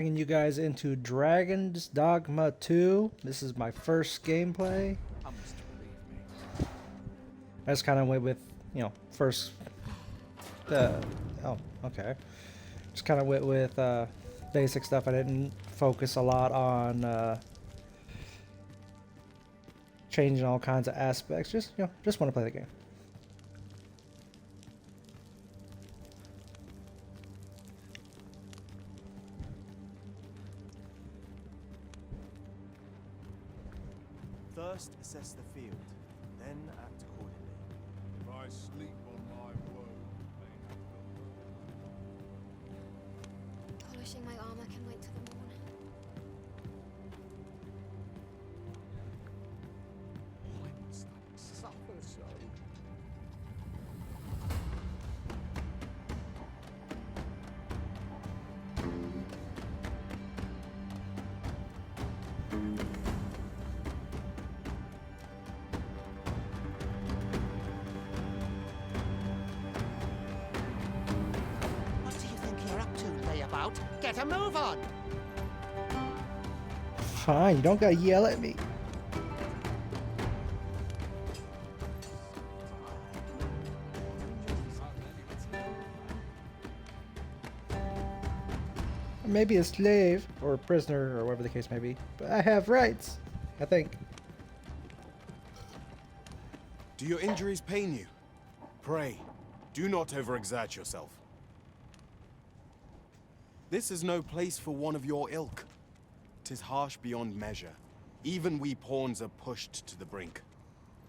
Bringing you guys into Dragon's Dogma 2. This is my first gameplay. I just kind of went with, first. Oh, okay. Just kind of went with basic stuff. I didn't focus a lot on changing all kinds of aspects. Just want to play the game. First, assess the field, then act accordingly. If I sleep on my woe, Polishing my armor can wait till the morn. why must I suffer so? What do you think you're up to, layabout? Get a move on! Fine, you don't gotta yell at me. Maybe a slave or a prisoner or whatever the case may be, but I have rights, I think. Do your injuries pain you? Pray, do not overexert yourself. This is no place for one of your ilk. 'Tis harsh beyond measure. Even we pawns are pushed to the brink.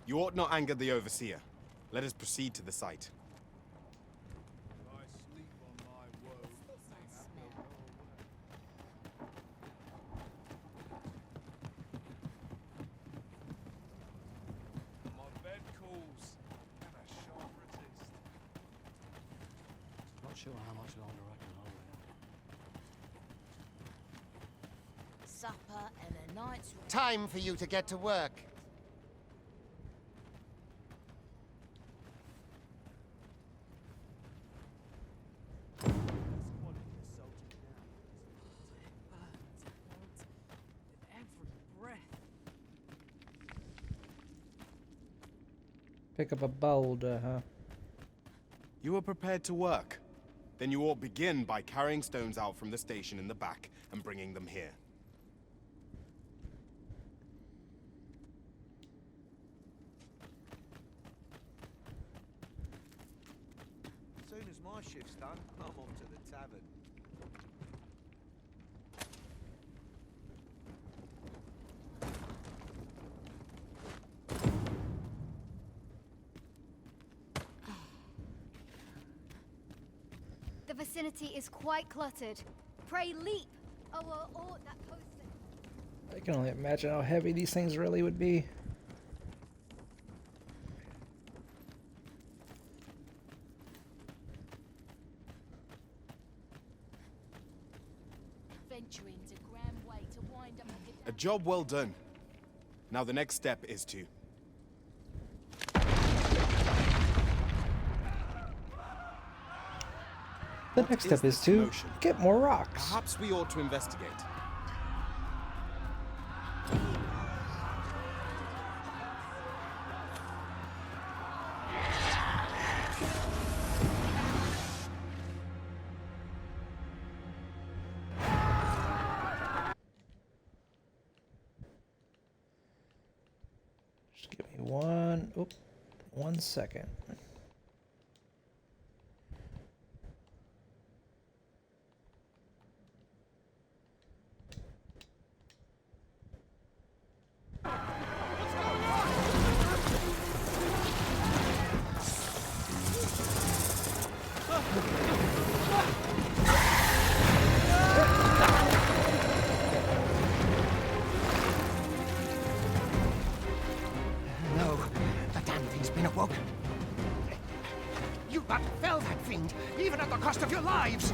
You ought not anger the overseer. Let us proceed to the site. If I sleep on my woe, my bed calls, and I shan't resist. Not sure how much longer I can hold out. Supper and a night's rest. Time for you to get to work. Pick up a boulder, huh? You are prepared to work. Then you ought begin by carrying stones out from the station in the back and bringing them here. As soon as my shift's done, I'm on to the tavern. The vicinity is quite cluttered. Pray leap! Or ought that posted. I can only imagine how heavy these things really would be. Venturing's a grand way to wind up A job well done. Now the next step is to... The What next is step is this to motion? get more rocks. Perhaps we ought to investigate. Just give me one second. No, the damn thing's been awoken. You but fell that fiend, even at the cost of your lives!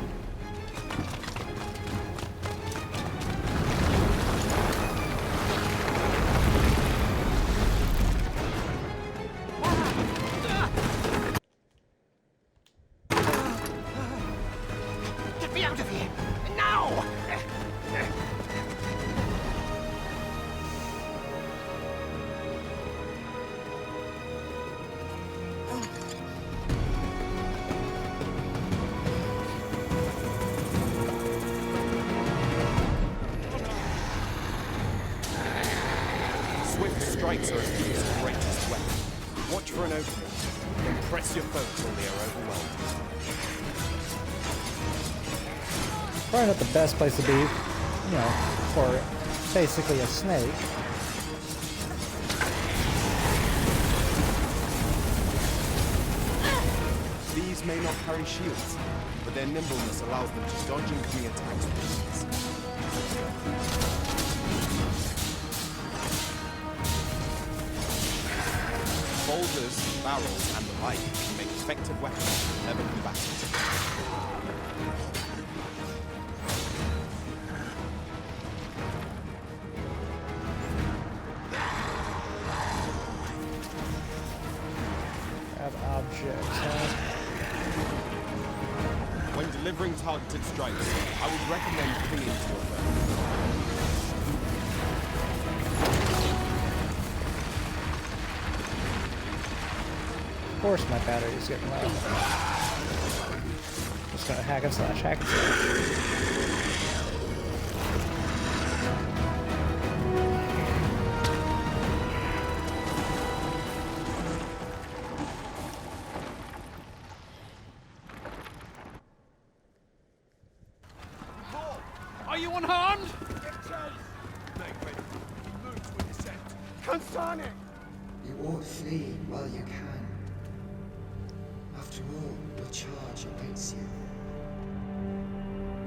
Get me out of here! Now! strikes are a thief's greatest weapon. Watch for an opening, then press your foe till they are overwhelmed. Probably not the best place to be, you know, for basically a snake. These may not carry shields, but their nimbleness allows them to dodge incoming attacks with ease. Boulders, barrels, and the like can make effective weapons for clever combatants. Have objects, huh? When delivering targeted strikes, I would recommend clinging to your foe. Of course my battery is getting low. Just gonna hack and slash, hack and slash. Are you unharmed? You ought flee while you can. After all, your charge awaits you.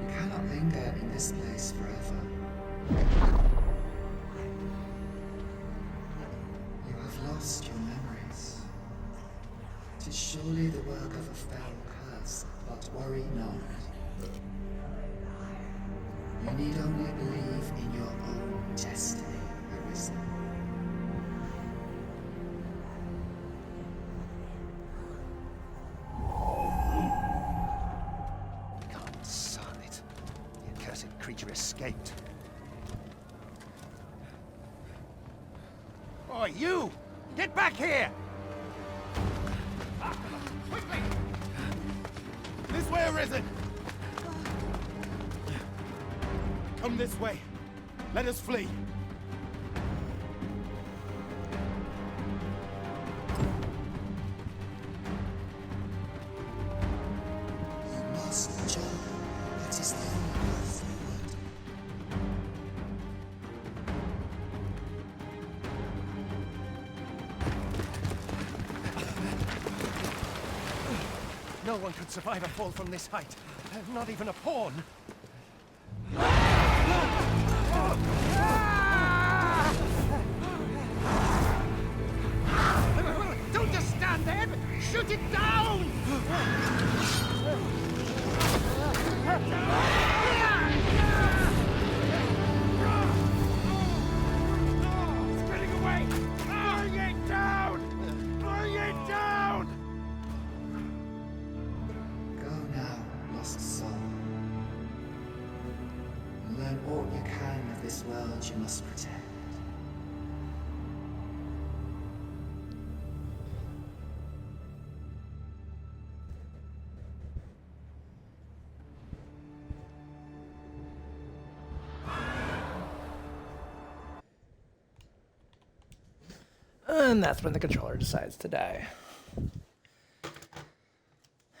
You cannot linger in this place forever. You have lost your memories. 'Tis surely the work of a fell curse, but worry not. You need only believe in your own destiny, Arisen. Can't son it. The accursed creature escaped. Oh, you! Get back here! Quickly! This way, Arisen! Come this way. Let us flee. You must jump. That is the only path forward. No one could survive a fall from this height. Not even a pawn. Don't just stand there! Shoot it down! It's getting away! Bring it down! Bring it down! Go now, lost soul. Learn all you can of this world you must protect. And that's when the controller decides to die.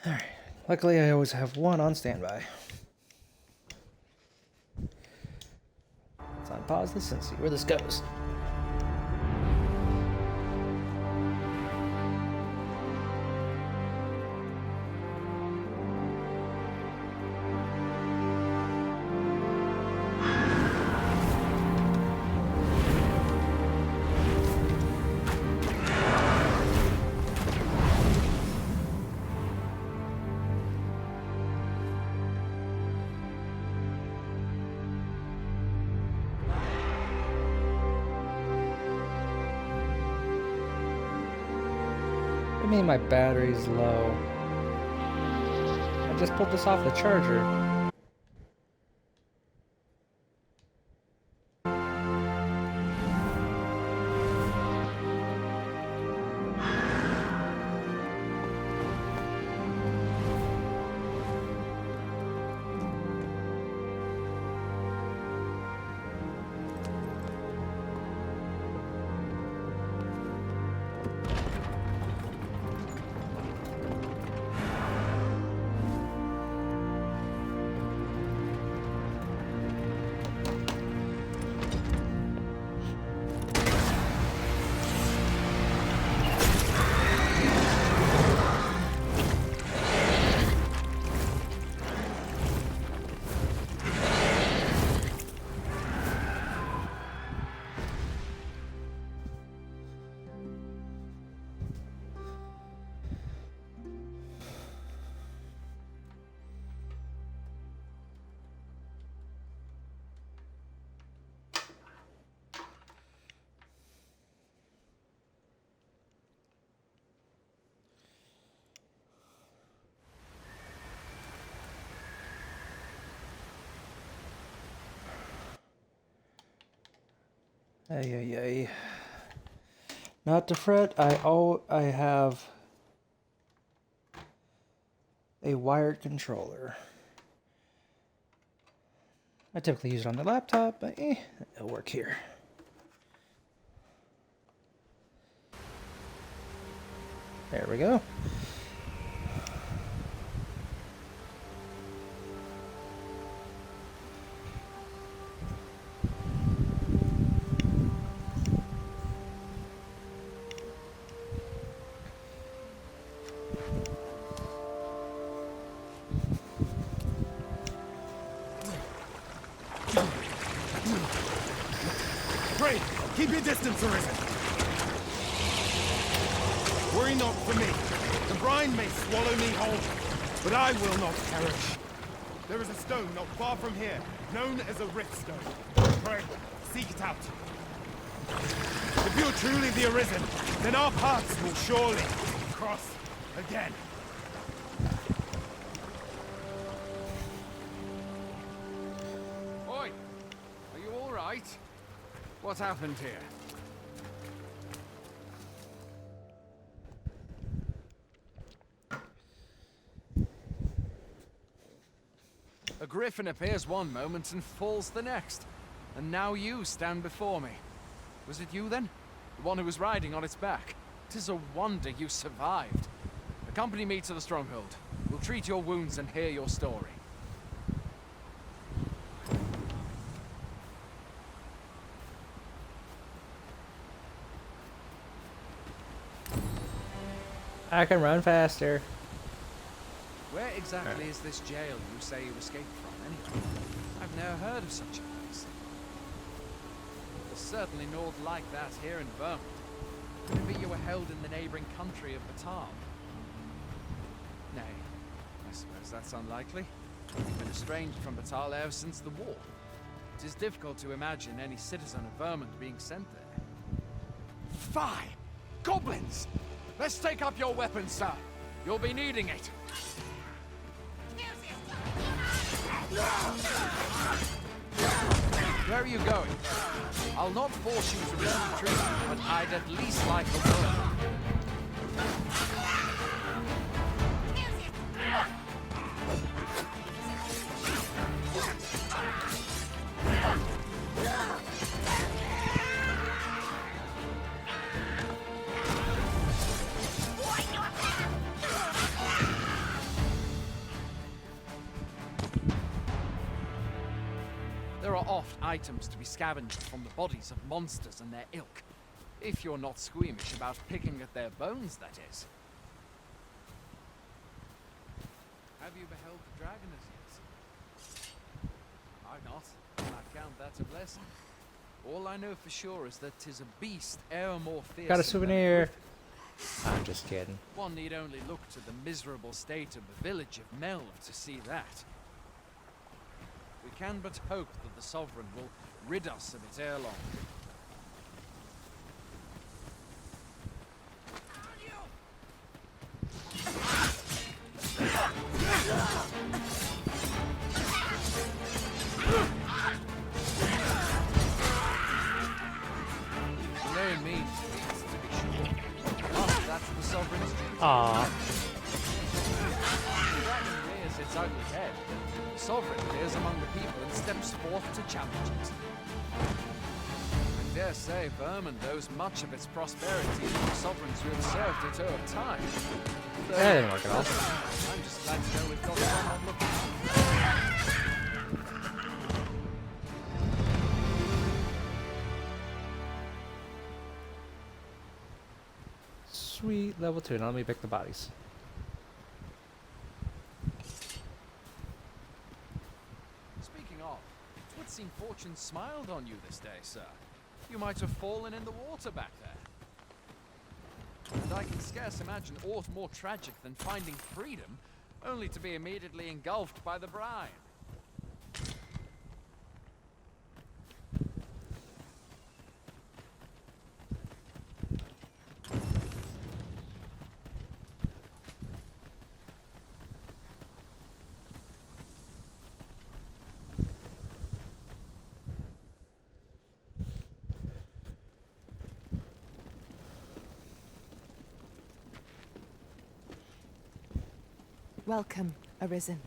Alright. Luckily, I always have one on standby. Let's unpause this and see where this goes. I mean, my battery's low. I just pulled this off the charger. Ay, ay, ay. Not to fret, I have a wired controller. I typically use it on the laptop, but it'll work here. There we go. Pray, keep your distance, Arisen. Worry not for me. The brine may swallow me whole, but I will not perish. There is a stone not far from here, known as a rift stone. Pray, seek it out. If you're truly the Arisen, then our paths will surely cross again. Oi! Are you all right? What happened here? A griffin appears one moment and falls the next. And now you stand before me. Was it you then? The one who was riding on its back? 'Tis a wonder you survived. Accompany me to the stronghold. We'll treat your wounds and hear your story. I can run faster. Where exactly is this jail you say you escaped from, anyway? I've never heard of such a place. There's certainly naught like that here in Vermont. Could it be you were held in the neighboring country of Batam? Nay, I suppose that's unlikely. You've been estranged from Batal ever since the war. It is difficult to imagine any citizen of Vermont being sent there. Fie! Goblins! Let's take up your weapons, sir. You'll be needing it. Where are you going? I'll not force you to return the truth, but I'd at least like a word. There are oft items to be scavenged from the bodies of monsters and their ilk. If you're not squeamish about picking at their bones, that is. Have you beheld the dragon as yet? I not. I count that a blessing. All I know for sure is that 'tis a beast e'er more fierce. Got a souvenir. I'm just kidding. One need only look to the miserable state of the village of Melv to see that. We can but hope that the Sovereign will rid us of it ere long. No mean feats, to be sure. Oh, that's the Sovereign's duty. Aww. The dragon rears its ugly head. The Sovereign appears among the people and steps forth to challenge it. I dare say Vermont owes much of its prosperity to the sovereigns who have served it over time. Though, That didn't work at all. I'm just glad to know we've got someone looking out. Sweet, level 2. Now let me pick the bodies. Speaking of, it would seem fortune smiled on you this day, sir. You might have fallen in the water back there. And I can scarce imagine aught more tragic than finding freedom, only to be immediately engulfed by the brine. Welcome, Arisen.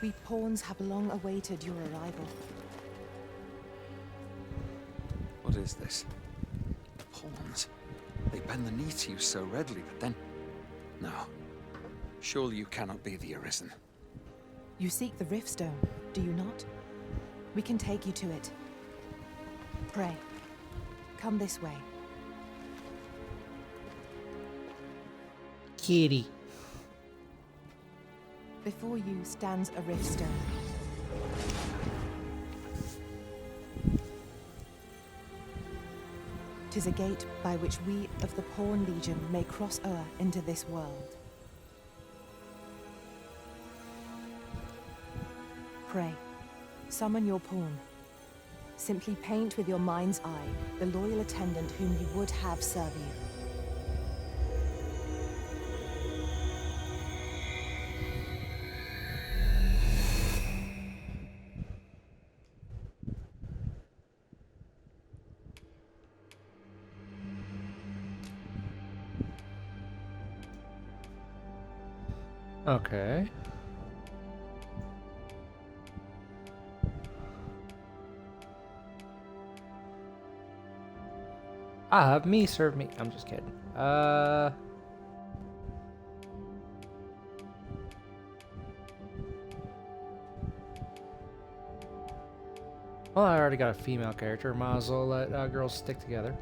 We pawns have long awaited your arrival. What is this? Pawns. They bend the knee to you so readily, but then... No. Surely you cannot be the Arisen. You seek the Riftstone, do you not? We can take you to it. Pray. Come this way. Kitty. Before you stands a Riftstone. Tis a gate by which we of the Pawn Legion may cross o'er into this world. Pray. Summon your pawn. Simply paint with your mind's eye the loyal attendant whom you would have serve you. Okay. Have me serve me. I'm just kidding. Well, I already got a female character. Might as well let girls stick together.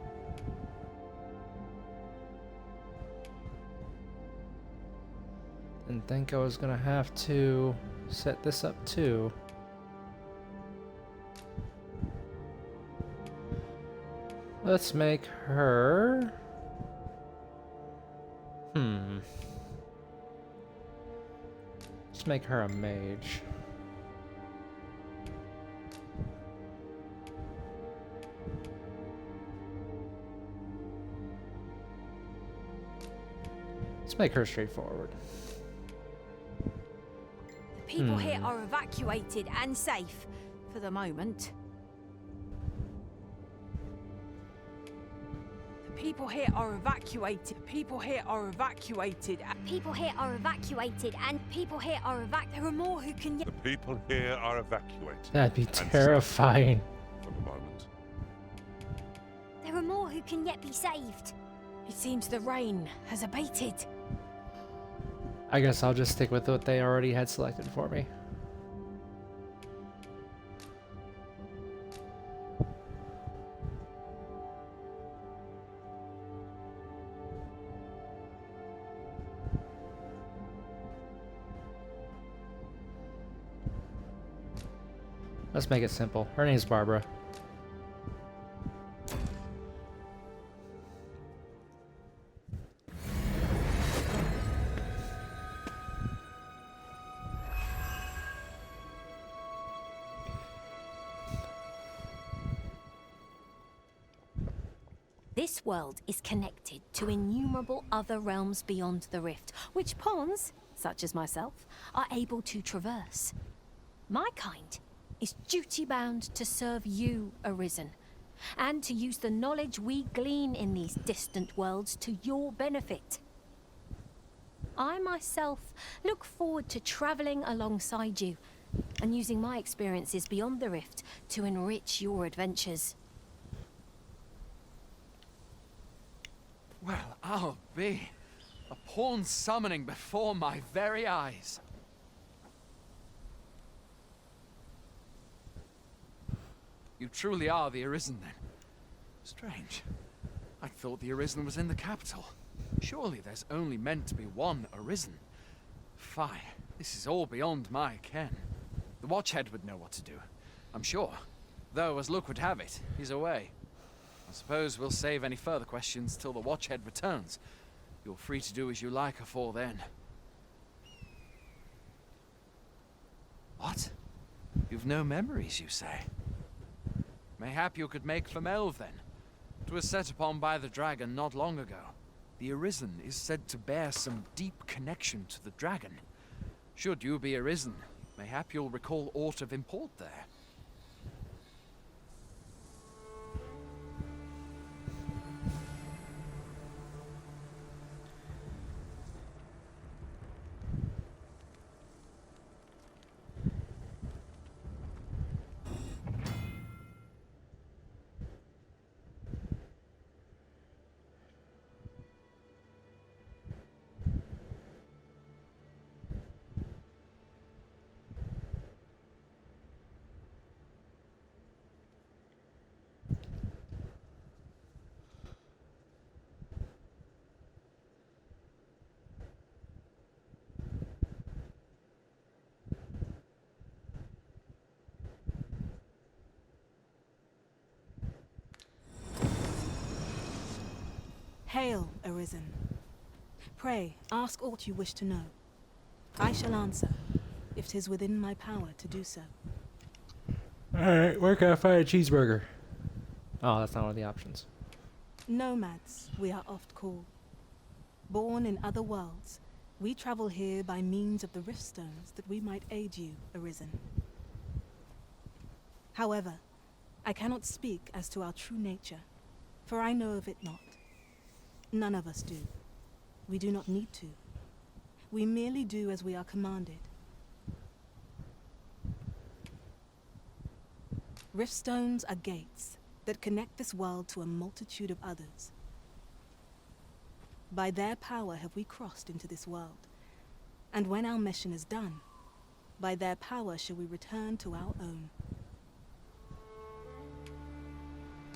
Didn't think I was gonna have to set this up too. Let's make her... Let's make her a mage. Let's make her straightforward. The people here are evacuated and safe for the moment. People here are evacuated. People here are evacuated. People here are evacuated, and people here are There are more who can. The people here are evacuated. That'd be and safe terrifying. for the moment. There are more who can yet be saved. It seems the rain has abated. I guess I'll just stick with what they already had selected for me. Let's make it simple. Her name's Barbara. This world is connected to innumerable other realms beyond the rift, which pawns, such as myself, are able to traverse. My kind is duty-bound to serve you, Arisen, and to use the knowledge we glean in these distant worlds to your benefit. I myself look forward to traveling alongside you and using my experiences beyond the rift to enrich your adventures. Well, I'll be. A pawn summoning before my very eyes. You truly are the Arisen, then? Strange. I thought the Arisen was in the capital. Surely there's only meant to be one Arisen. Fie, this is all beyond my ken. The Watchhead would know what to do, I'm sure. Though, as luck would have it, he's away. I suppose we'll save any further questions till the Watchhead returns. You're free to do as you like afore then. What? You've no memories, you say? Mayhap you could make for Melve, then. 'Twas set upon by the dragon not long ago. The Arisen is said to bear some deep connection to the dragon. Should you be Arisen, mayhap you'll recall aught of import there. Hail, Arisen. Pray, ask aught you wish to know. I shall answer, if 'tis within my power to do so. Alright, where can I find a cheeseburger? Oh, that's not one of the options. Nomads, we are oft called. Born in other worlds, we travel here by means of the rift stones that we might aid you, Arisen. However, I cannot speak as to our true nature, for I know of it not. None of us do. We do not need to. We merely do as we are commanded. Rift stones are gates that connect this world to a multitude of others. By their power have we crossed into this world, and when our mission is done, by their power shall we return to our own.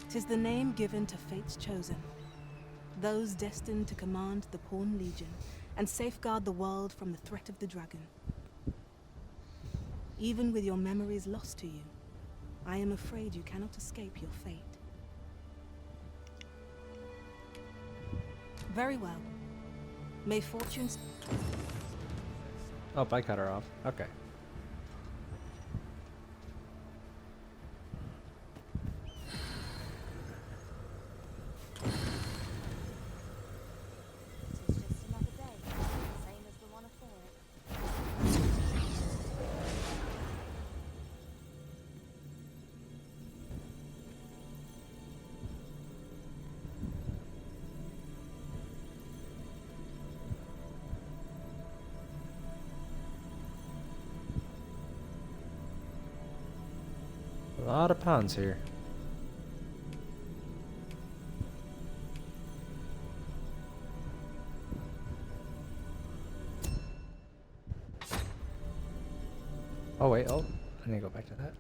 'Tis the name given to fate's chosen, those destined to command the Pawn Legion and safeguard the world from the threat of the dragon. Even with your memories lost to you, I am afraid you cannot escape your fate. Very well. May fortunes... Oh, I cut her off. Okay. It's just another day, same as the one afore it. A lot of ponds here. Oh wait, oh, I need to go back to that.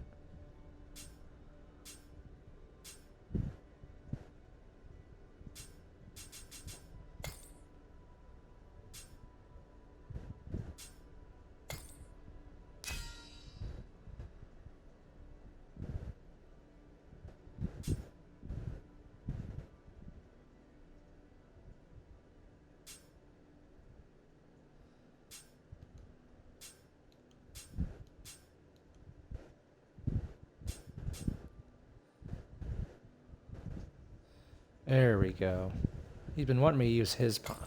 There we go. He's been wanting me to use his pawn.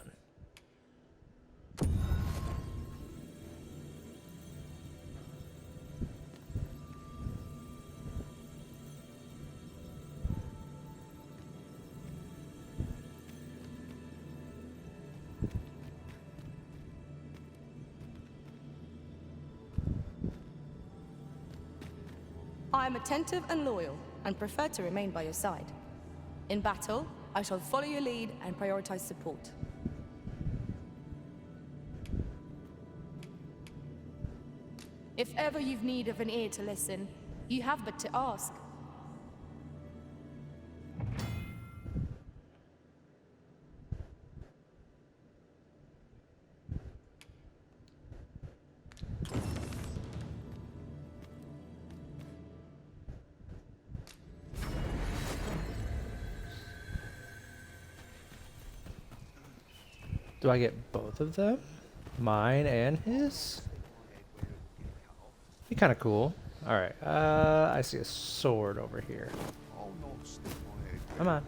I am attentive and loyal, and prefer to remain by your side. In battle, I shall follow your lead and prioritize support. If ever you've need of an ear to listen, you have but to ask. Do I get both of them? Mine and his? Be kind of cool. Alright, I see a sword over here. Come on.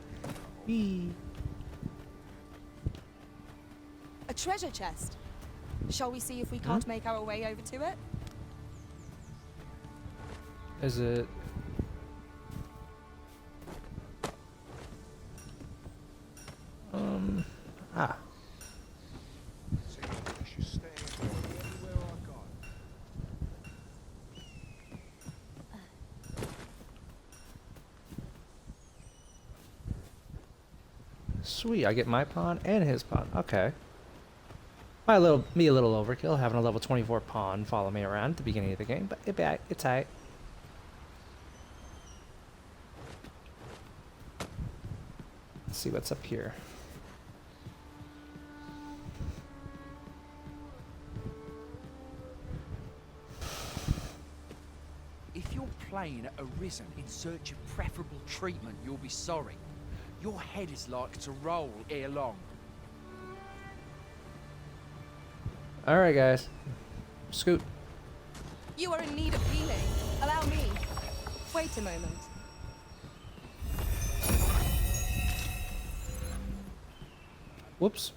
Whee. A treasure chest. Shall we see if we can't make our way over to it? Is it... Ah. Sweet, I get my pawn and his pawn. Okay. Might be a little overkill having a level 24 pawn follow me around at the beginning of the game, but it's alright. Let's see what's up here. If you're playing Arisen in search of preferable treatment, you'll be sorry. Your head is like to roll ere long. All right, guys. Scoot. You are in need of healing. Allow me. Wait a moment. Whoops.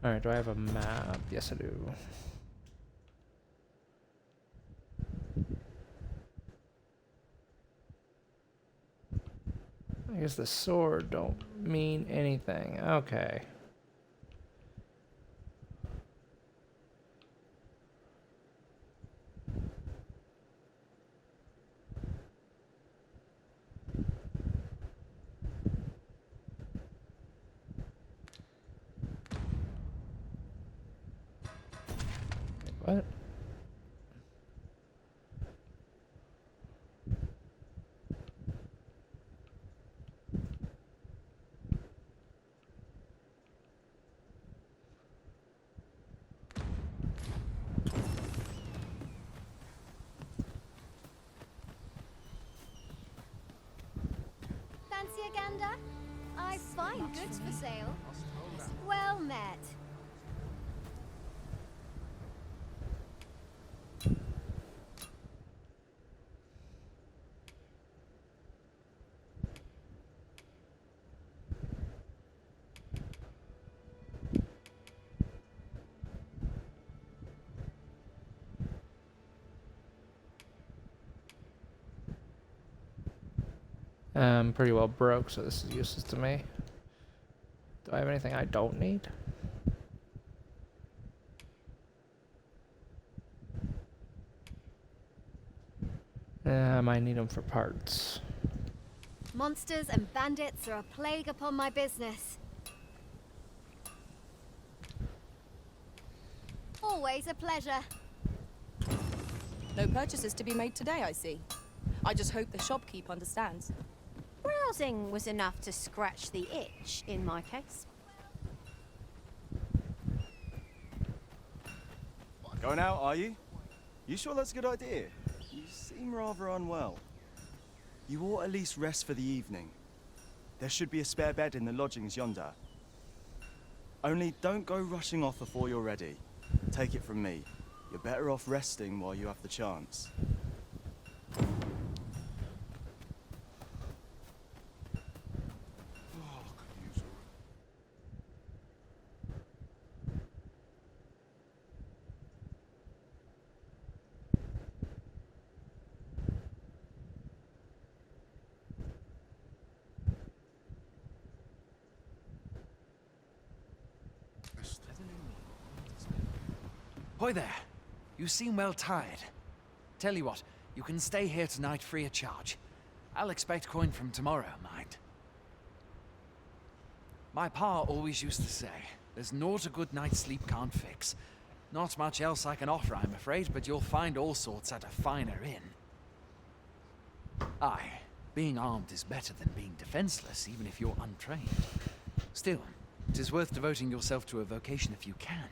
All right, do I have a map? Yes, I do. I guess the sword don't mean anything. Okay. What? Fancy a gander? I find goods for sale. Well met. I'm pretty well broke, so this is useless to me. Do I have anything I don't need? I might need them for parts. Monsters and bandits are a plague upon my business. Always a pleasure. No purchases to be made today, I see. I just hope the shopkeep understands. Browsing was enough to scratch the itch, in my case. Going out, are you? You sure that's a good idea? You seem rather unwell. You ought at least rest for the evening. There should be a spare bed in the lodgings yonder. Only don't go rushing off before you're ready. Take it from me. You're better off resting while you have the chance. Hoy there. You seem well tired. Tell you what, you can stay here tonight free of charge. I'll expect coin from tomorrow, mind. My pa always used to say, there's naught a good night's sleep can't fix. Not much else I can offer, I'm afraid, but you'll find all sorts at a finer inn. Aye, being armed is better than being defenseless, even if you're untrained. Still, 'tis worth devoting yourself to a vocation if you can.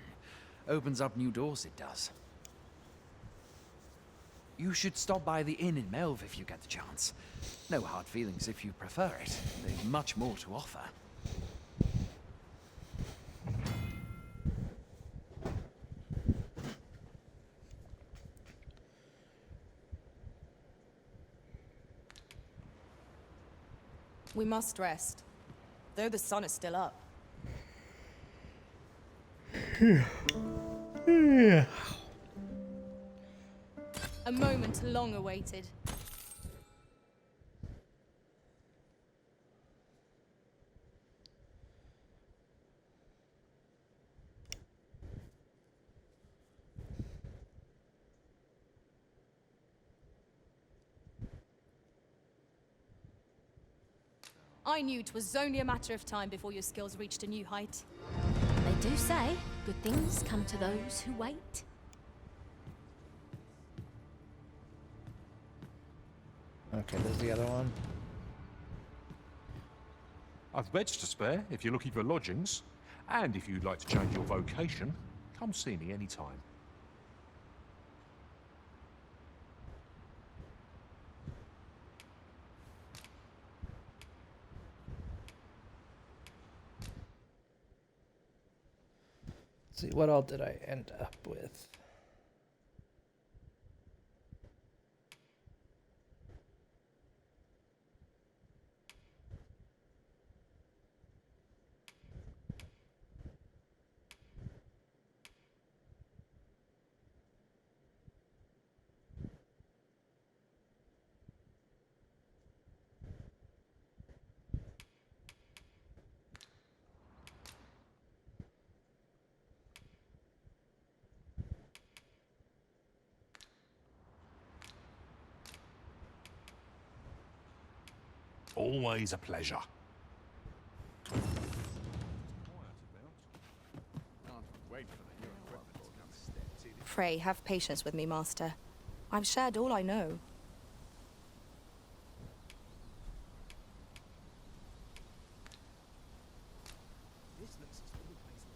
Opens up new doors, it does. You should stop by the inn in Melve if you get the chance. No hard feelings if you prefer it. They've much more to offer. We must rest, though the sun is still up. A moment long awaited. I knew 'twas only a matter of time before your skills reached a new height. They do say good things come to those who wait. Okay, there's the other one. I've beds to spare if you're looking for lodgings. And if you'd like to change your vocation, come see me anytime. Let's see, what all did I end up with? Always a pleasure. Can't wait for the new equipment to come steady. Pray, have patience with me, Master. I've shared all I know. This looks as good a place as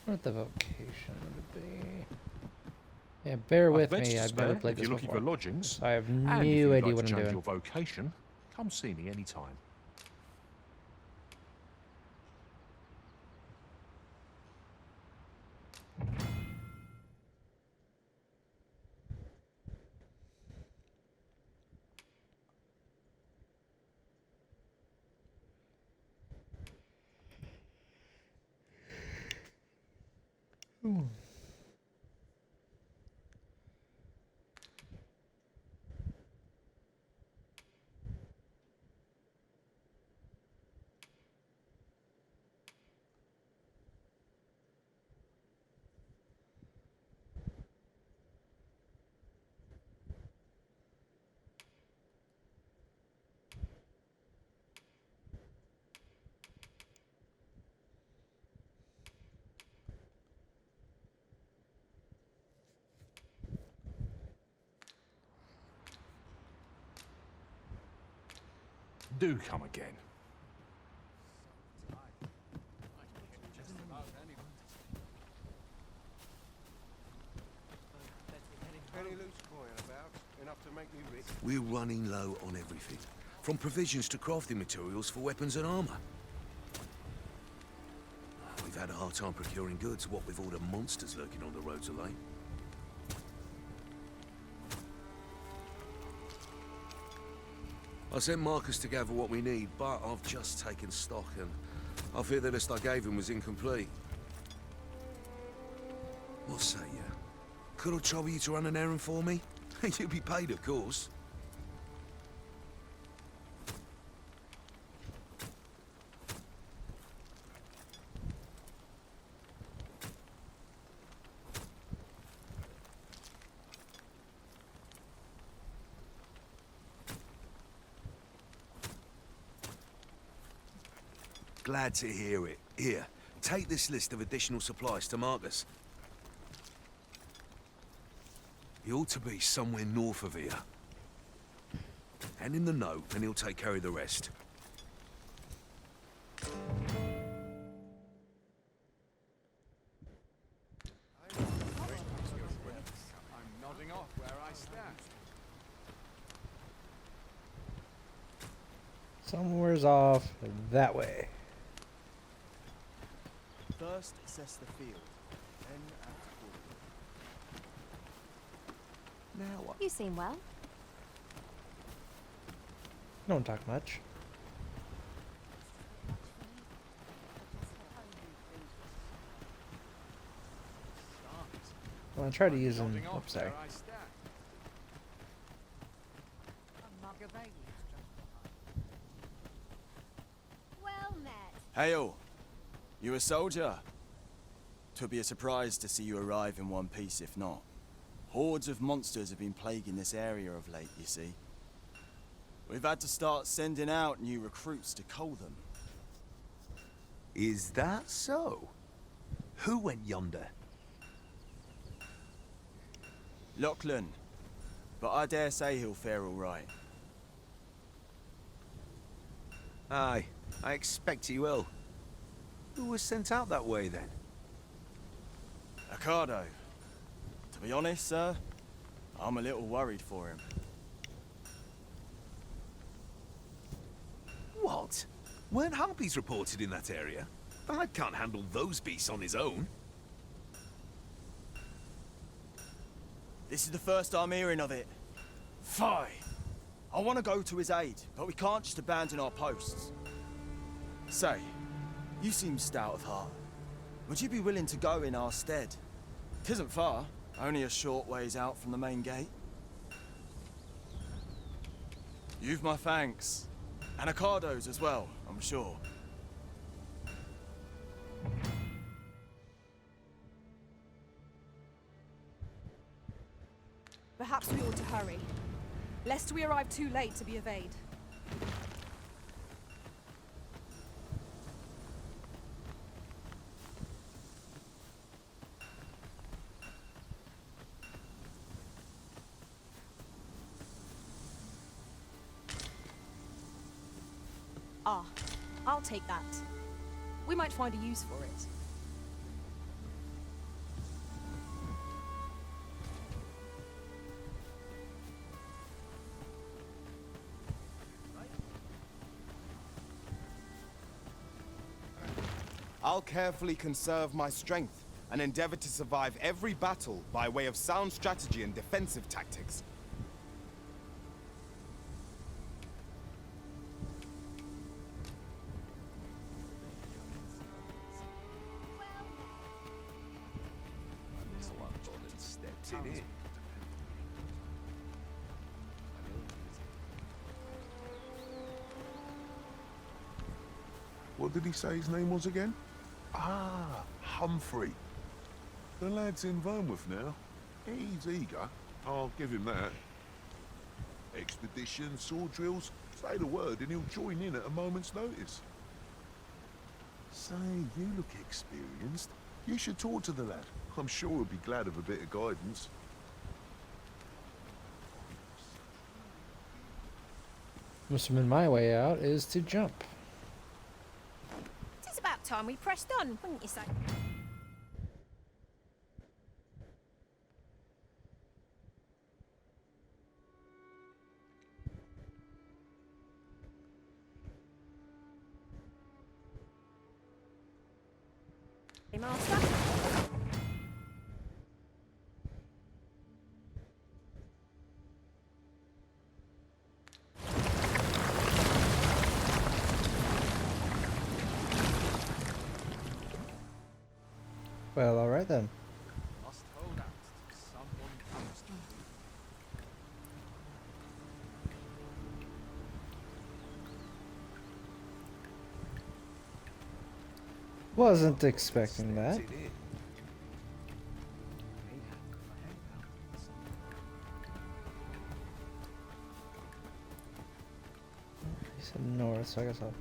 any. What the vocation would it be? Yeah, bear with me. I've never played if this you're looking before. for lodgings. I have And no if you'd idea like what to I'm change doing. your vocation, come see me anytime. Do come again. Any loose coin about? Enough to make me rich? We're running low on everything, from provisions to crafting materials for weapons and armor. We've had a hard time procuring goods, what with all the monsters lurking on the roads of late. I sent Marcus to gather what we need, but I've just taken stock and I fear the list I gave him was incomplete. What say you? Could I trouble you to run an errand for me? You'll be paid, of course. Glad to hear it. Here, take this list of additional supplies to Marcus. He ought to be somewhere north of here. Hand him the note, and he'll take care of the rest. I'm nodding off where I stand. Somewhere's off that way. First, assess the field, then act accordingly. Now what? You seem well. Don't talk much. Well, I try to use them. Nodding off Oops, sorry. where I stand. Well met. Hail! You a soldier? 'Twould be a surprise to see you arrive in one piece, if not. Hordes of monsters have been plaguing this area of late, you see. We've had to start sending out new recruits to cull them. Is that so? Who went yonder? Lachlan. But I dare say he'll fare all right. Aye, I expect he will. Who was sent out that way, then? Ricardo. To be honest, sir, I'm a little worried for him. What? Weren't harpies reported in that area? The lad can't handle those beasts on his own. This is the first I'm hearing of it. Fie! I want to go to his aid, but we can't just abandon our posts. Say, you seem stout of heart. Would you be willing to go in our stead? 'Tisn't far, only a short ways out from the main gate. You've my thanks. And Ricardo's as well, I'm sure. Perhaps we ought to hurry, lest we arrive too late to be of aid. Ah, I'll take that. We might find a use for it. I'll carefully conserve my strength and endeavor to survive every battle by way of sound strategy and defensive tactics. Steps in it. What did he say his name was again? Ah, Humphrey. The lad's in Vermouth now. He's eager. I'll give him that. Expeditions, sword drills, say the word and he'll join in at a moment's notice. Say, you look experienced. You should talk to the lad. I'm sure he'll be glad of a bit of guidance. Must have been my way out is to jump. It's about time we pressed on, wouldn't you say? Hey, Master. Well, alright then. Must hold out till someone comes to me. Wasn't expecting that. He said north, so I guess I'll...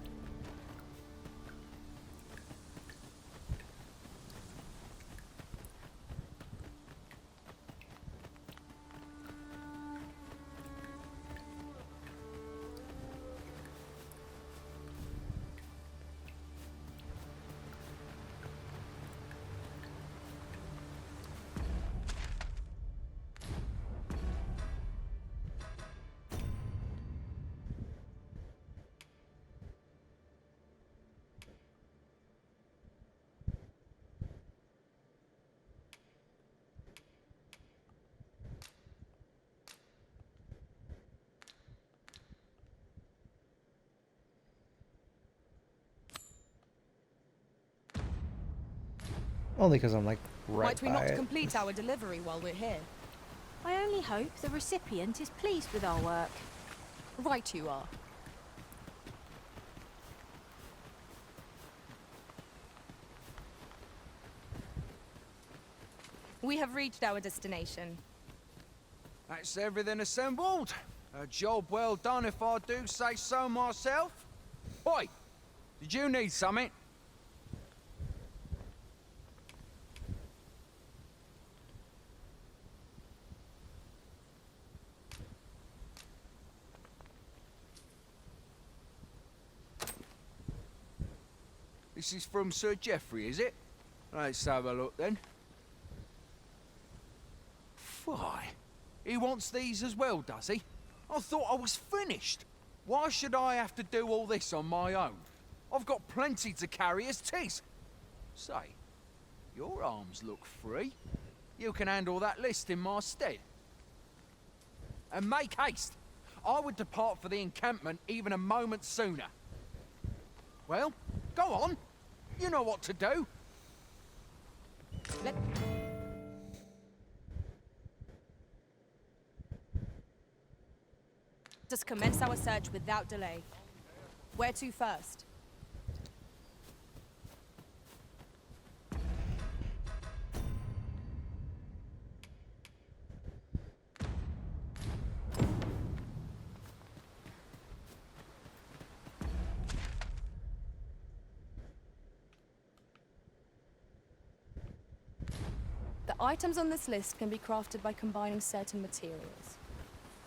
Only because I'm like right Might we by not it. complete our delivery while we're here? I only hope the recipient is pleased with our work. Right you are. We have reached our destination. That's everything assembled. A job well done if I do say so myself. Oi! Did you need something? This is from Sir Geoffrey, is it? Let's have a look then. Fie. He wants these as well, does he? I thought I was finished. Why should I have to do all this on my own? I've got plenty to carry as tis. Say, your arms look free. You can handle that list in my stead. And make haste. I would depart for the encampment even a moment sooner. Well, go on. You know what to do. Let us commence our search without delay. Where to first? The items on this list can be crafted by combining certain materials.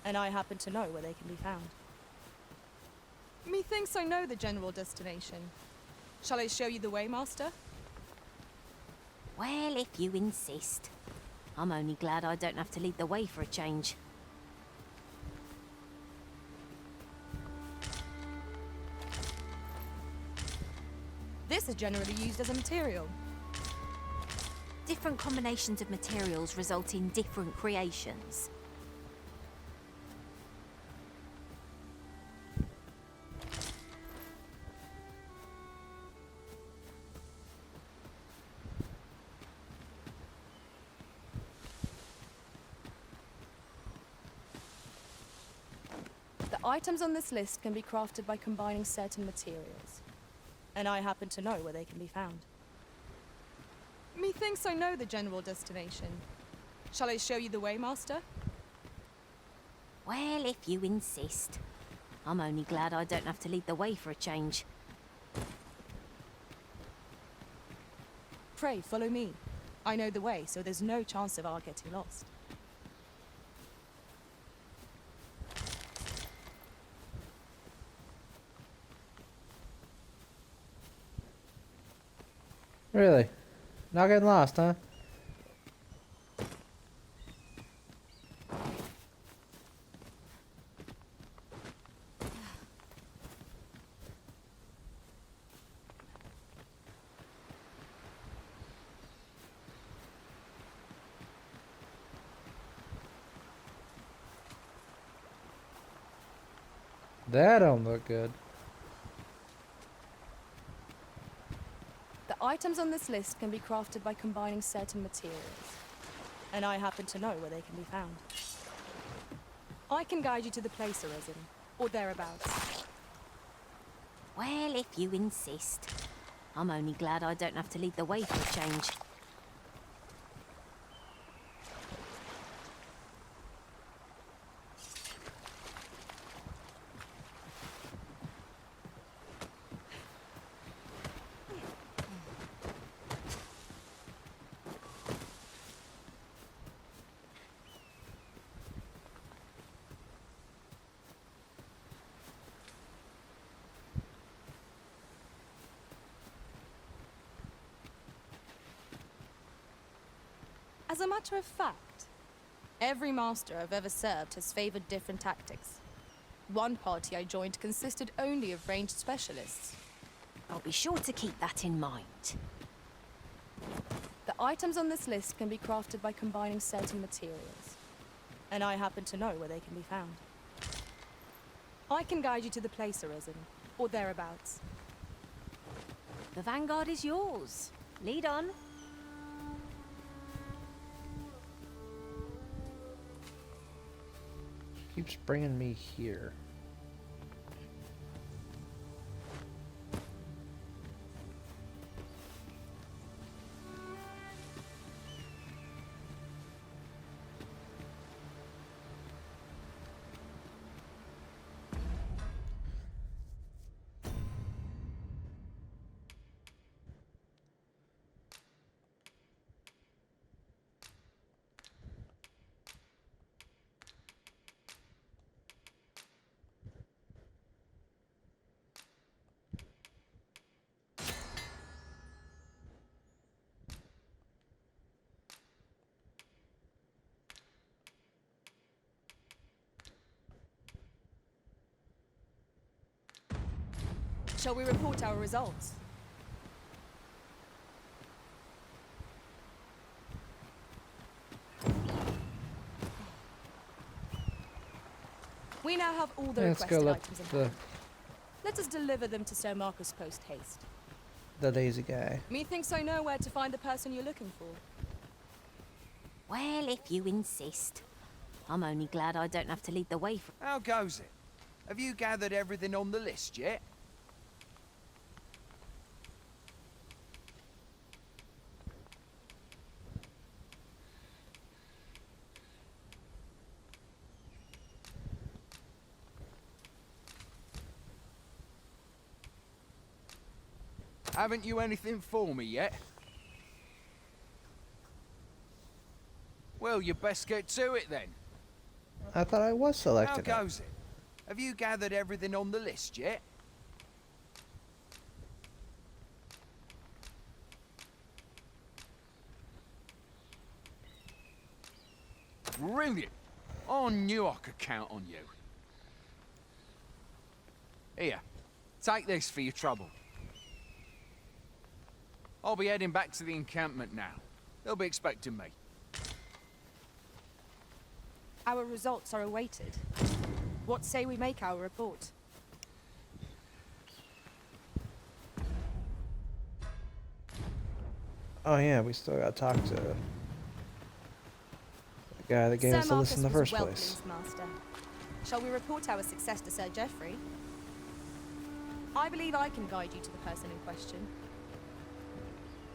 And I happen to know where they can be found. Methinks I know the general destination. Shall I show you the way, Master? Well, if you insist. I'm only glad I don't have to lead the way for a change. This is generally used as a material. Different combinations of materials result in different creations. The items on this list can be crafted by combining certain materials. And I happen to know where they can be found. Methinks I know the general destination. Shall I show you the way, Master? Well, if you insist. I'm only glad I don't have to lead the way for a change. Pray, follow me. I know the way, so there's no chance of our getting lost. Really? Not getting lost, huh? That don't look good. The items on this list can be crafted by combining certain materials. And I happen to know where they can be found. I can guide you to the place arisen, or thereabouts. Well, if you insist. I'm only glad I don't have to lead the way for a change. As a matter of fact, every master I've ever served has favored different tactics. One party I joined consisted only of ranged specialists. I'll be sure to keep that in mind. The items on this list can be crafted by combining certain materials. And I happen to know where they can be found. I can guide you to the place arisen, or thereabouts. The vanguard is yours. Lead on. Keeps bringing me here. Shall we report our results? We now have all the Let's go requested let items in the hand. Let us deliver them to Sir Marcus post haste. lazy guy. Methinks I know where to find the person you're looking for. Well, if you insist. I'm only glad I don't have to lead the way for... How goes it? Have you gathered everything on the list yet? Haven't you anything for me yet? Well, you best get to it then. I thought I was selected. How goes it? Have you gathered everything on the list yet? Brilliant! I knew I could count on you. Here, take this for your trouble. I'll be heading back to the encampment now. They'll be expecting me. Our results are awaited. What say we make our report? Oh yeah, we still gotta talk to the guy that gave us the list in the first place. Master. Shall we report our success to Sir Geoffrey? I believe I can guide you to the person in question.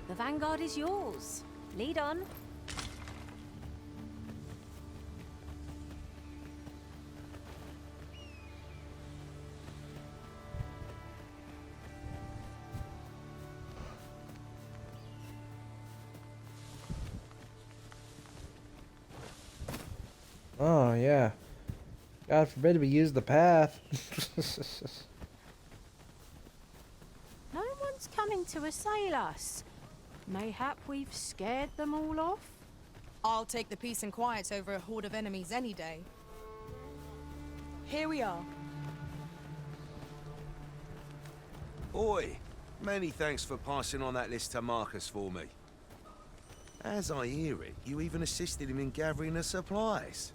The vanguard is yours. Lead on. Oh yeah. God forbid we use the path. No one's coming to assail us. Mayhap we've scared them all off? I'll take the peace and quiet over a horde of enemies any day. Here we are. Oi, many thanks for passing on that list to Marcus for me. As I hear it, you even assisted him in gathering the supplies.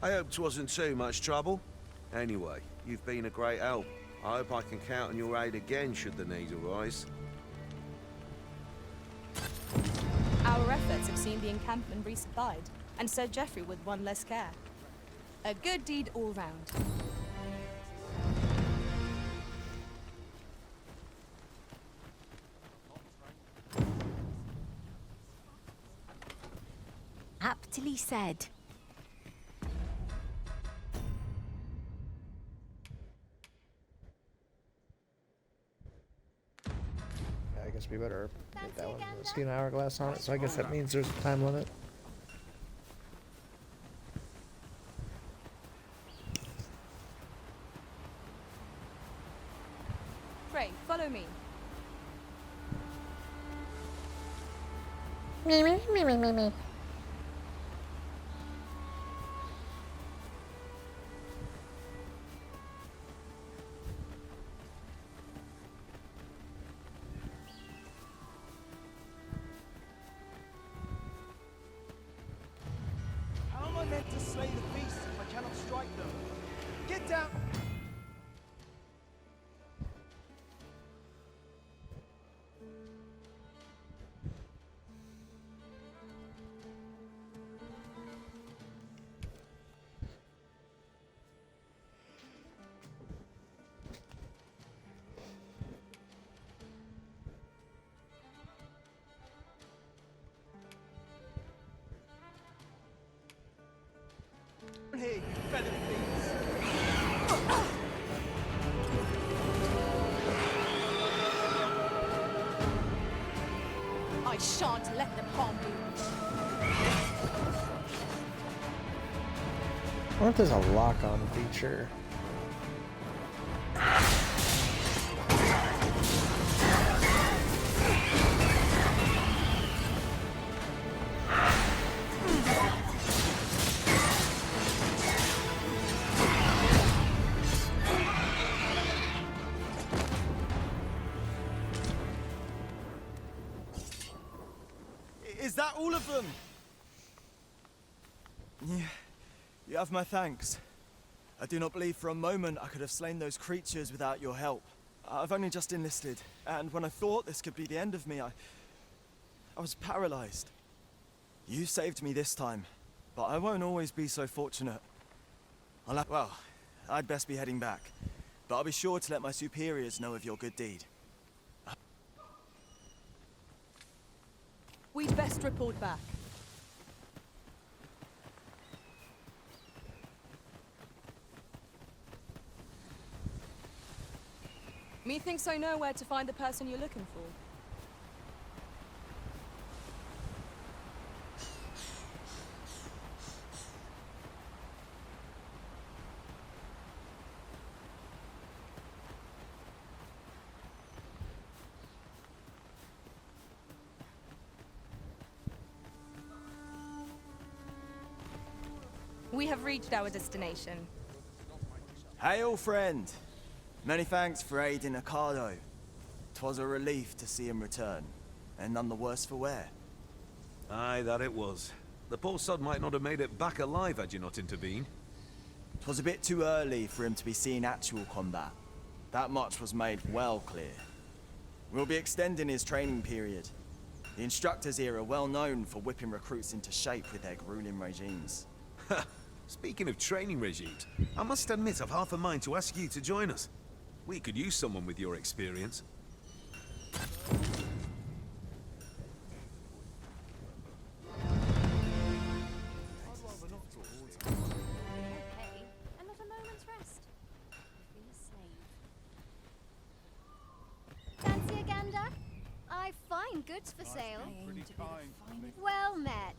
I hope 'twasn't too much trouble. Anyway, you've been a great help. I hope I can count on your aid again should the need arise. Our efforts have seen the encampment resupplied, and Sir Geoffrey with one less care. A good deed all round. Aptly said. I guess we better get that one. See an hourglass on it, so I guess that means there's a time limit. Pray, follow me. Me. How am I meant to slay the beasts if I cannot strike them? Get down! Here, you feathered beasts! I shan't let them harm you. I wonder if there's a lock-on feature. Is that all of them? Yeah, you have my thanks. I do not believe for a moment I could have slain those creatures without your help. I've only just enlisted, and when I thought this could be the end of me, I was paralyzed. You saved me this time, but I won't always be so fortunate. Well, I'd best be heading back, but I'll be sure to let my superiors know of your good deed. We'd best report back. Methinks I know where to find the person you're looking for. We have reached our destination. Hail, friend! Many thanks for aiding Ricardo. 'Twas a relief to see him return, and none the worse for wear. Aye, that it was. The poor sod might not have made it back alive had you not intervened. 'Twas a bit too early for him to be seeing actual combat. That much was made well clear. We'll be extending his training period. The instructors here are well known for whipping recruits into shape with their grueling regimes. Speaking of training regimes, I must admit I've half a mind to ask you to join us. We could use someone with your experience. Okay, and not a moment's rest. Be a slave. Fancy a gander? I find goods for sale. Well met.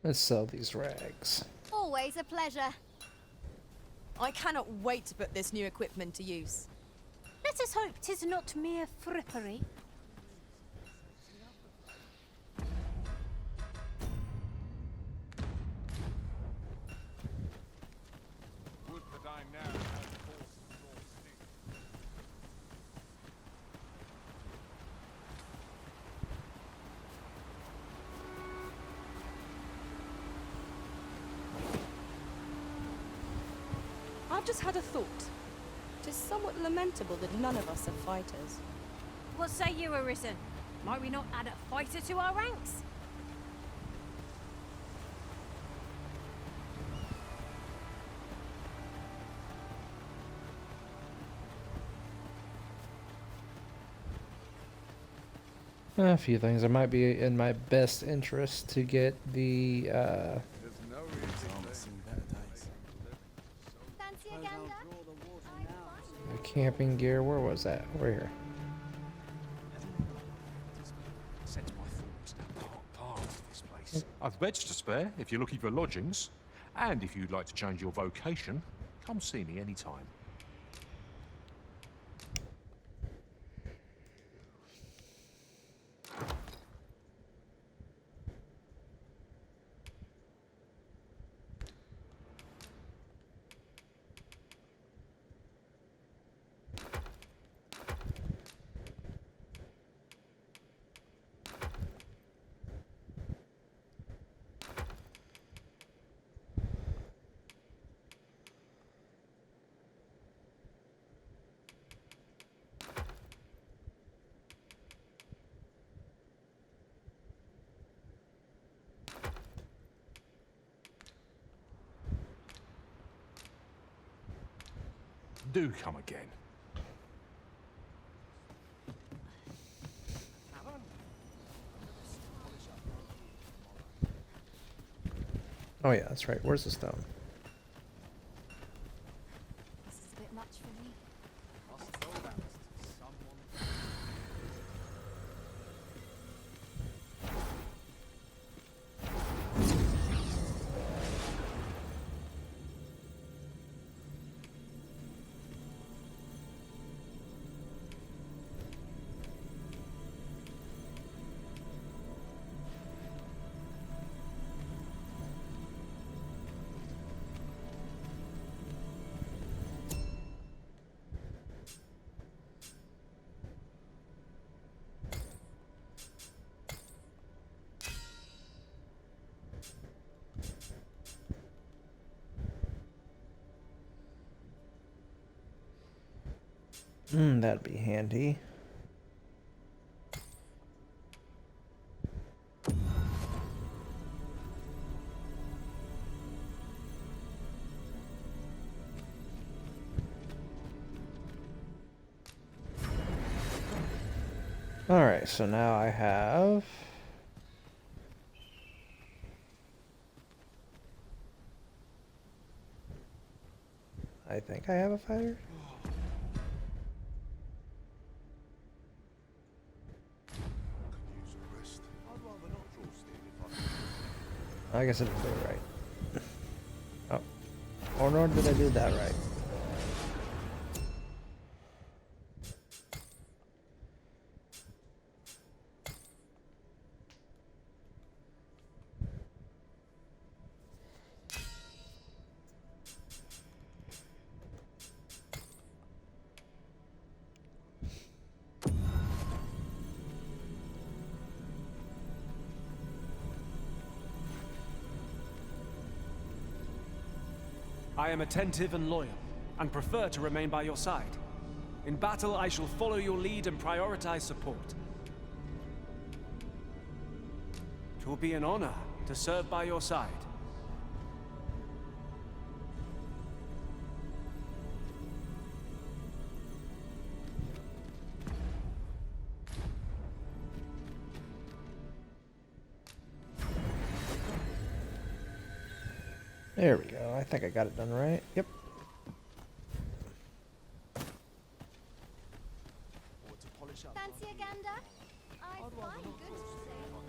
Let's sell these rags. Always a pleasure. I cannot wait to put this new equipment to use. Let us hope 'tis not mere frippery. Would that I now had force to draw stick. I've just had a thought. It is somewhat lamentable that none of us are fighters. What say you, Arisen? Might we not add a fighter to our ranks? A few things. It might be in my best interest to get the Fancy a gander? camping gear. Where was that? Over here. Set my thoughts down part of this place. I've beds to spare if you're looking for lodgings. And if you'd like to change your vocation, come see me anytime. Do come again. Oh yeah, that's right. Where's the stone? This is a bit much for me. That'd be handy. Alright, so now I have... I think I have a fighter? I guess I didn't do it right. Oh. Or nor did I do that right. I am attentive and loyal, and prefer to remain by your side. In battle, I shall follow your lead and prioritize support. It will be an honor to serve by your side. There we go. I think I got it done right. Yep. Fancy a gander? I find goods for sale.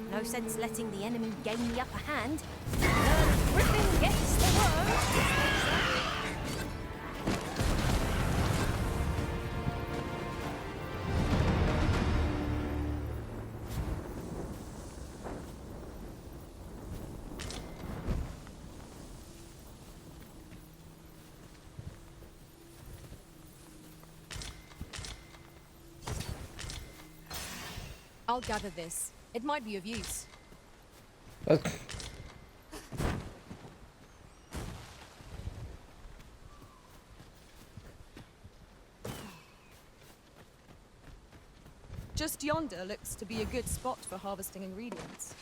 No sense letting the enemy gain the upper hand. The Griffin gets the word. I'll gather this. It might be of use. Just yonder looks to be a good spot for harvesting ingredients.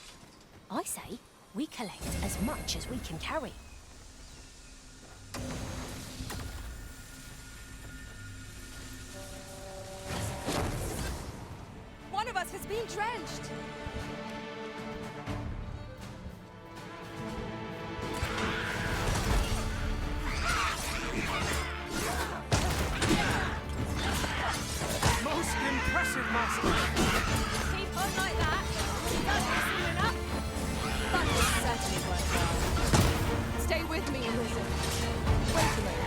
I say we collect as much as we can carry. One of us has been drenched! Most impressive, Master! Keep on like that. That's soon enough. That was certainly worthwhile. Stay with me and listen. Wait a moment.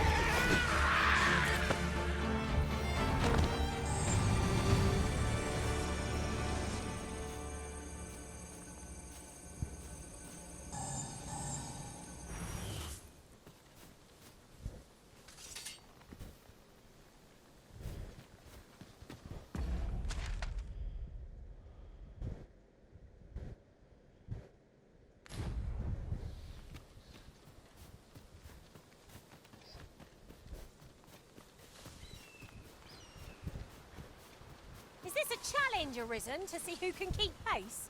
challenge arisen to see who can keep pace?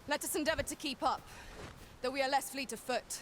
Let us endeavor to keep up, though we are less fleet of foot.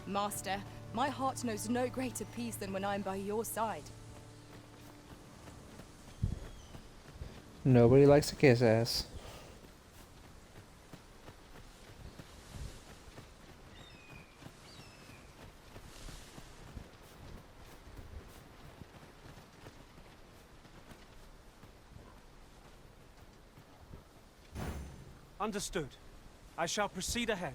Master, my heart knows no greater peace than when I'm by your side. Nobody likes to kiss ass. Understood. I shall proceed ahead.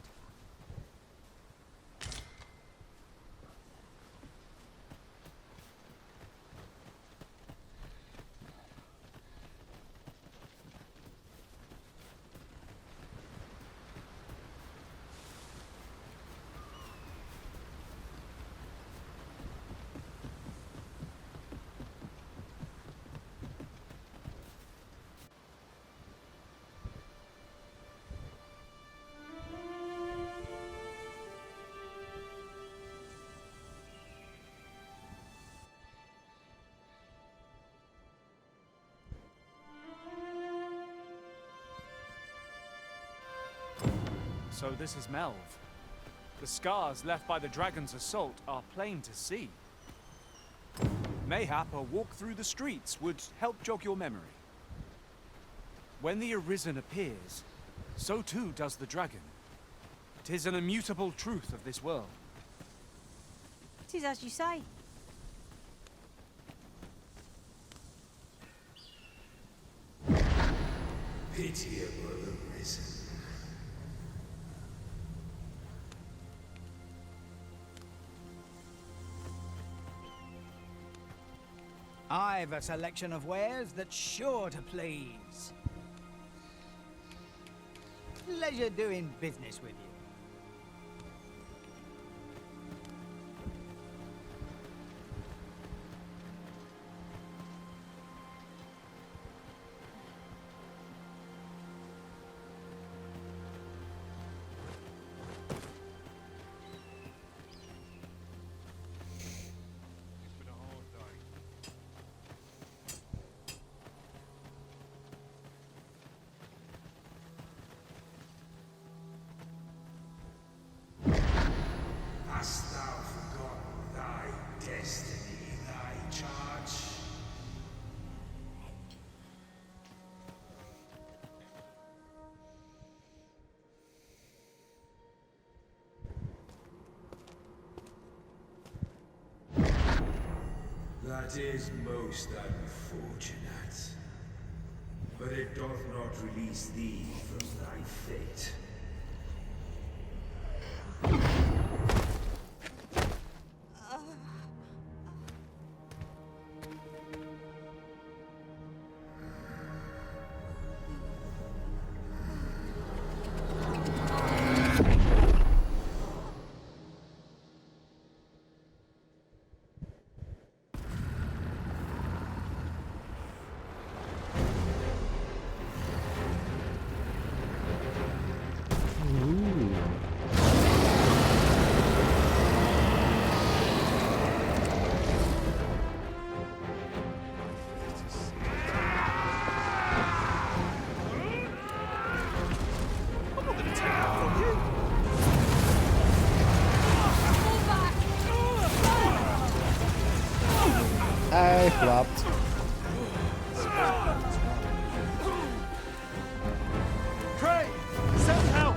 So this is Melv. The scars left by the dragon's assault are plain to see. Mayhap a walk through the streets would help jog your memory. When the Arisen appears, so too does the dragon. 'Tis an immutable truth of this world. 'Tis as you say. Pitiable Arisen. I've a selection of wares that's sure to please. Pleasure doing business with you. Hast thou forgotten thy destiny, thy charge? That is most unfortunate. But it doth not release thee from thy fate. I flopped. Cray! Send help!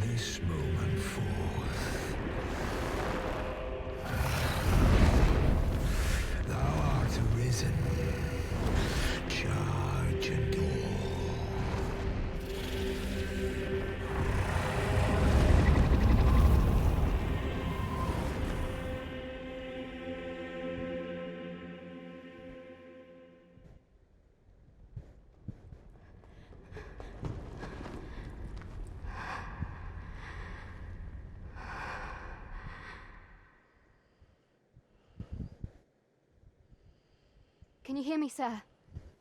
This moment forth, thou art arisen. Charge and all. Can you hear me, sir?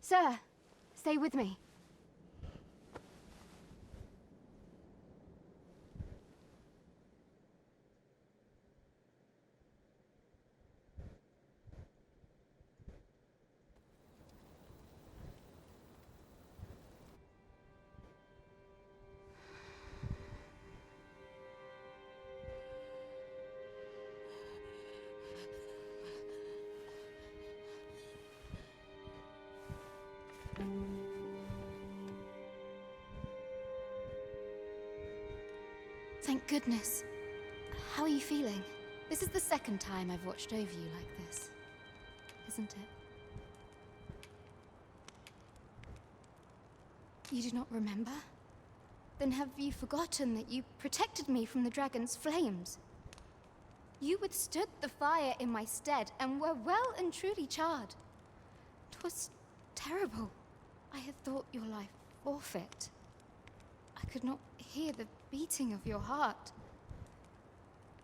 Sir, stay with me. Thank goodness. How are you feeling? This is the second time I've watched over you like this, isn't it? You do not remember? Then have you forgotten that you protected me from the dragon's flames? You withstood the fire in my stead and were well and truly charred. 'Twas terrible. I had thought your life forfeit. I could not hear the beating of your heart.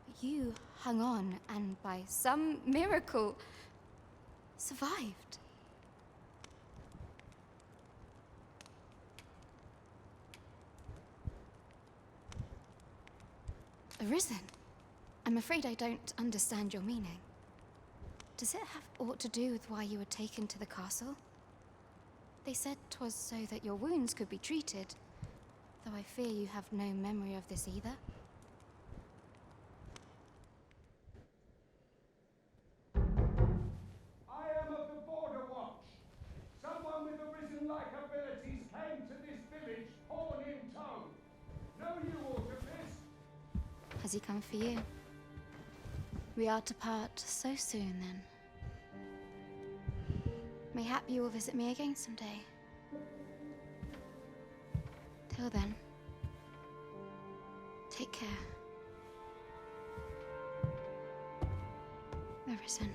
But you hung on and by some miracle survived. Arisen? I'm afraid I don't understand your meaning. Does it have aught to do with why you were taken to the castle? They said 'twas so that your wounds could be treated, though I fear you have no memory of this either. I am of the Border Watch. Someone with Arisen-like abilities came to this village, horn in tow. Know you aught of this? Has he come for you? We are to part so soon, then. Mayhap you will visit me again someday. Till then, take care. Arisen.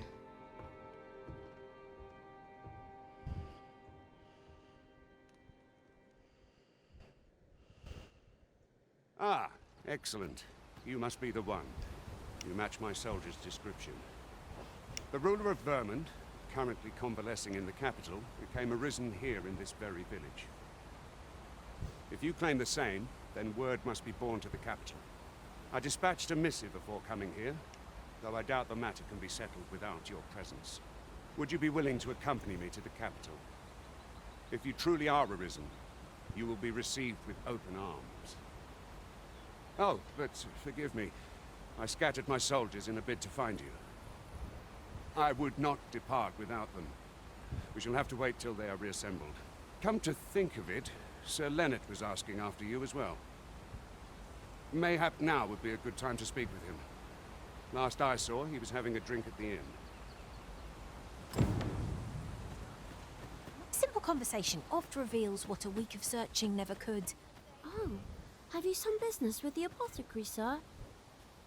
Ah, excellent. You must be the one. You match my soldier's description. The ruler of Vermund, currently convalescing in the capital, became arisen here in this very village. If you claim the same, then word must be borne to the capital. I dispatched a missive before coming here, though I doubt the matter can be settled without your presence. Would you be willing to accompany me to the capital? If you truly are arisen, you will be received with open arms. Oh, but forgive me. I scattered my soldiers in a bid to find you. I would not depart without them. We shall have to wait till they are reassembled. Come to think of it, Sir Leonard was asking after you as well. Mayhap now would be a good time to speak with him. Last I saw, he was having a drink at the inn. Simple conversation oft reveals what a week of searching never could. Oh, have you some business with the apothecary, sir?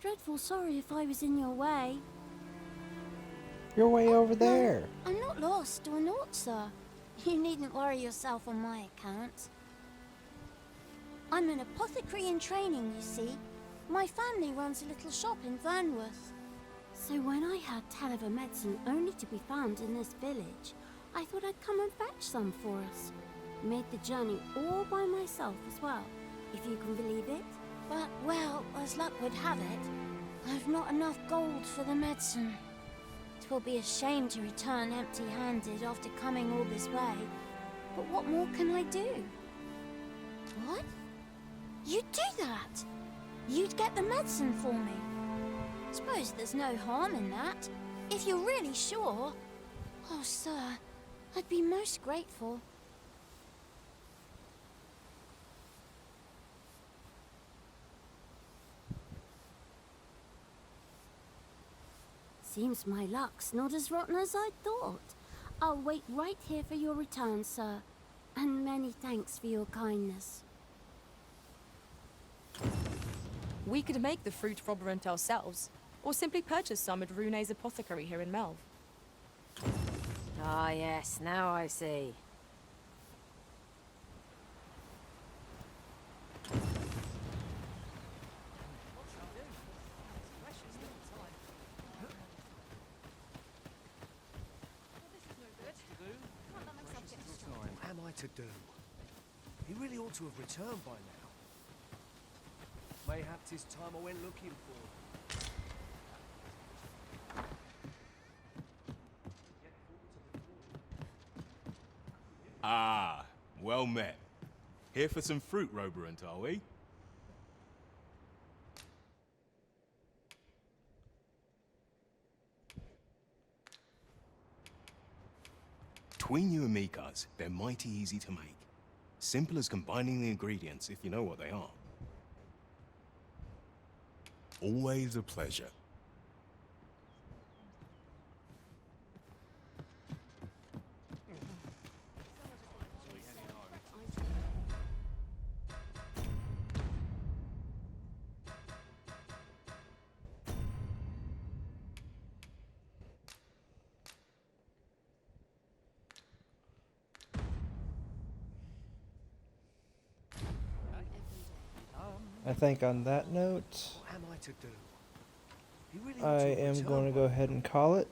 Dreadful sorry if I was in your way. You're way over there. I'm not lost or naught, sir. You needn't worry yourself on my account. I'm an apothecary in training, you see. My family runs a little shop in Vernworth. So when I heard tell of a medicine only to be found in this village, I thought I'd come and fetch some for us. Made the journey all by myself as well, if you can believe it. But, well, as luck would have it, I've not enough gold for the medicine. 'Twill be a shame to return empty-handed after coming all this way. But what more can I do? What? You'd do that? You'd get the medicine for me? Suppose there's no harm in that, if you're really sure. Oh, sir, I'd be most grateful. Seems my luck's not as rotten as I thought. I'll wait right here for your return, sir. And many thanks for your kindness. We could make the fruit froberant ourselves, or simply purchase some at Rune's apothecary here in Melve. Ah, yes, now I see. What am I to do? He really ought to have returned by now. Mayhap 'tis time I went looking for him. Ah, well met. Here for some fruit, Roberant, are we? Between you and me, cuz, they're mighty easy to make. Simple as combining the ingredients if you know what they are. Always a pleasure. I think on that note, What am I to do? He really I ought to have am returned going to by go now. ahead and call it.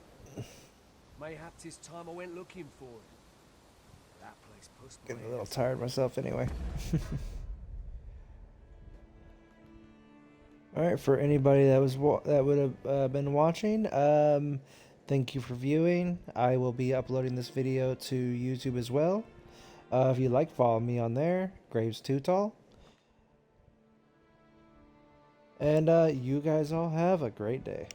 Mayhap 'tis time I went looking for him. That place pushed my Getting a little head. tired myself anyway. All right, for anybody that would have been watching, thank you for viewing. I will be uploading this video to YouTube as well. If you like, follow me on there, Graves Too Tall. And you guys all have a great day.